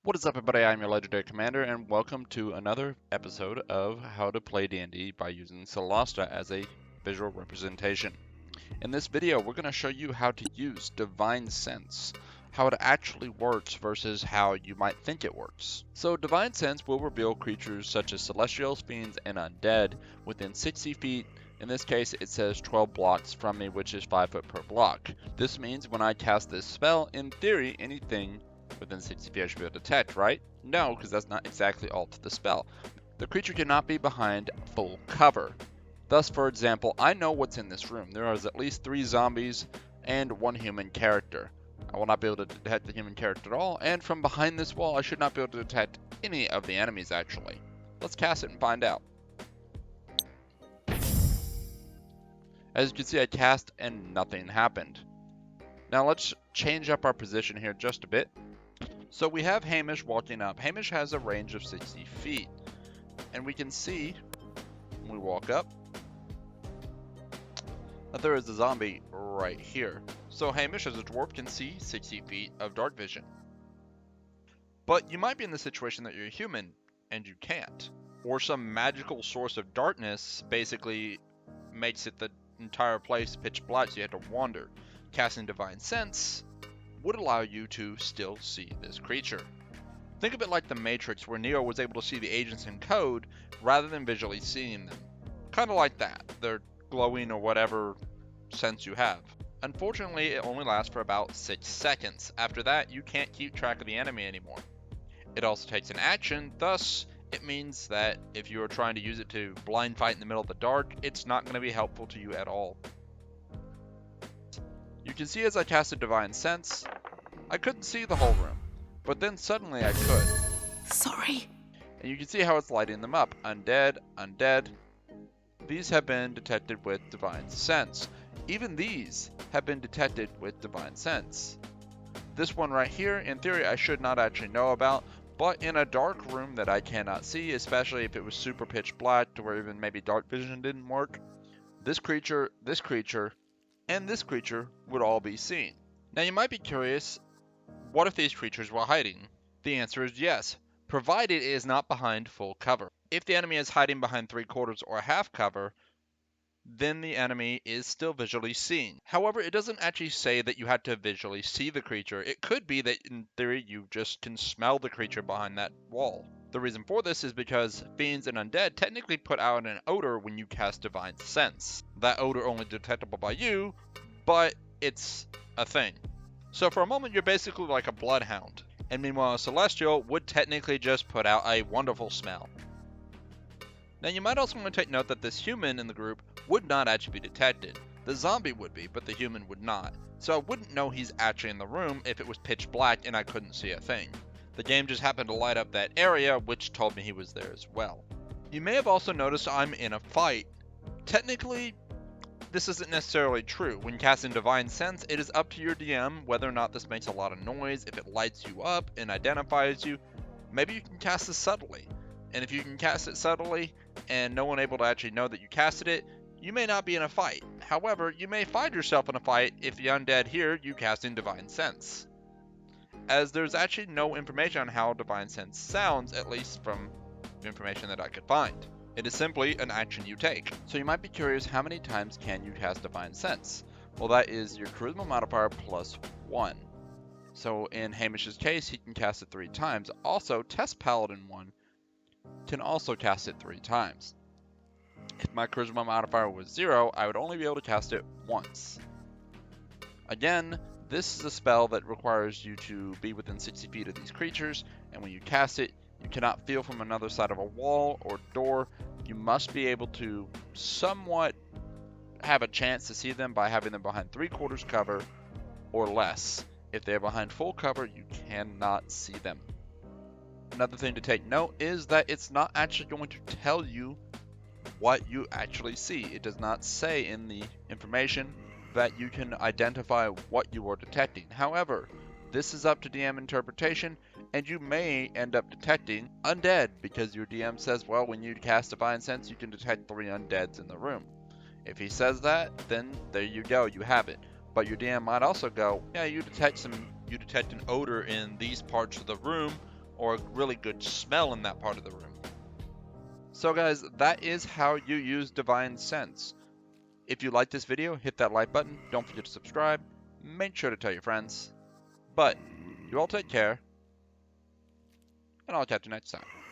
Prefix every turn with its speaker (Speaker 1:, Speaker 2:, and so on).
Speaker 1: What is up, everybody? I'm your Legendary Commander, and welcome to another episode of How to Play D&D by using Solasta as a visual representation. In this video, we're going to show you how to use Divine Sense, how it actually works versus how you might think it works. So Divine Sense will reveal creatures such as Celestials, Fiends, and Undead within 60 feet. In this case, it says 12 blocks from me, which is 5 foot per block. This means when I cast this spell, in theory, anything within 60 feet I should be able to detect, right? No, because that's not exactly all to the spell. The creature cannot be behind full cover. Thus, for example, I know what's in this room. There is at least 3 zombies and 1 human character. I will not be able to detect the human character at all, and from behind this wall I should not be able to detect any of the enemies actually. Let's cast it and find out. As you can see, I cast and nothing happened. Now let's change up our position here just a bit. So we have Hamish walking up. Hamish has a range of 60 feet. And we can see, when we walk up, that there is a zombie right here. So Hamish, as a dwarf, can see 60 feet of dark vision. But you might be in the situation that you're a human, and you can't. Or some magical source of darkness basically makes it the entire place pitch black, so you have to wander. Casting Divine Sense would allow you to still see this creature. Think of it like the Matrix, where Neo was able to see the agents in code rather than visually seeing them. Kind of like that. They're glowing or whatever sense you have. Unfortunately, it only lasts for about 6 seconds. After that, you can't keep track of the enemy anymore. It also takes an action, thus it means that if you are trying to use it to blind fight in the middle of the dark, it's not going to be helpful to you at all. You can see as I casted Divine Sense, I couldn't see the whole room, but then suddenly I could.
Speaker 2: Sorry.
Speaker 1: And you can see how it's lighting them up. Undead, undead. These have been detected with Divine Sense. Even these have been detected with Divine Sense. This one right here, in theory, I should not actually know about, but in a dark room that I cannot see, especially if it was super pitch black to where even maybe dark vision didn't work, this creature, and this creature would all be seen. Now you might be curious, what if these creatures were hiding? The answer is yes, provided it is not behind full cover. If the enemy is hiding behind 3/4 or half cover, then the enemy is still visually seen. However, it doesn't actually say that you have to visually see the creature. It could be that in theory you just can smell the creature behind that wall. The reason for this is because fiends and undead technically put out an odor when you cast Divine Sense. That odor only detectable by you, but it's a thing. So for a moment you're basically like a bloodhound, and meanwhile a celestial would technically just put out a wonderful smell. Now you might also want to take note that this human in the group would not actually be detected. The zombie would be, but the human would not. So I wouldn't know he's actually in the room if it was pitch black and I couldn't see a thing. The game just happened to light up that area, which told me he was there as well. You may have also noticed I'm in a fight. Technically, this isn't necessarily true. When casting Divine Sense, it is up to your DM whether or not this makes a lot of noise. If it lights you up and identifies you, maybe you can cast this subtly. And if you can cast it subtly and no one able to actually know that you casted it, you may not be in a fight. However, you may find yourself in a fight if the undead hear you casting Divine Sense, as there's actually no information on how Divine Sense sounds, at least from information that I could find. It is simply an action you take. So you might be curious, how many times can you cast Divine Sense? Well, that is your Charisma modifier plus 1. So in Hamish's case, he can cast it 3 times. Also, Test Paladin 1 can also cast it 3 times. If my Charisma modifier was 0, I would only be able to cast it once. Again, this is a spell that requires you to be within 60 feet of these creatures, and when you cast it, you cannot feel from another side of a wall or door. You must be able to somewhat have a chance to see them by having them behind 3/4 cover or less. If they're behind full cover, you cannot see them. Another thing to take note is that it's not actually going to tell you what you actually see. It does not say in the information that you can identify what you are detecting. However, this is up to DM interpretation, and you may end up detecting undead because your DM says, well, when you cast Divine Sense, you can detect 3 undeads in the room. If he says that, then there you go, you have it. But your DM might also go, yeah, you detect an odor in these parts of the room, or a really good smell in that part of the room. So guys, that is how you use Divine Sense. If you like this video, hit that like button, don't forget to subscribe, make sure to tell your friends. But you all take care, and I'll catch you next time.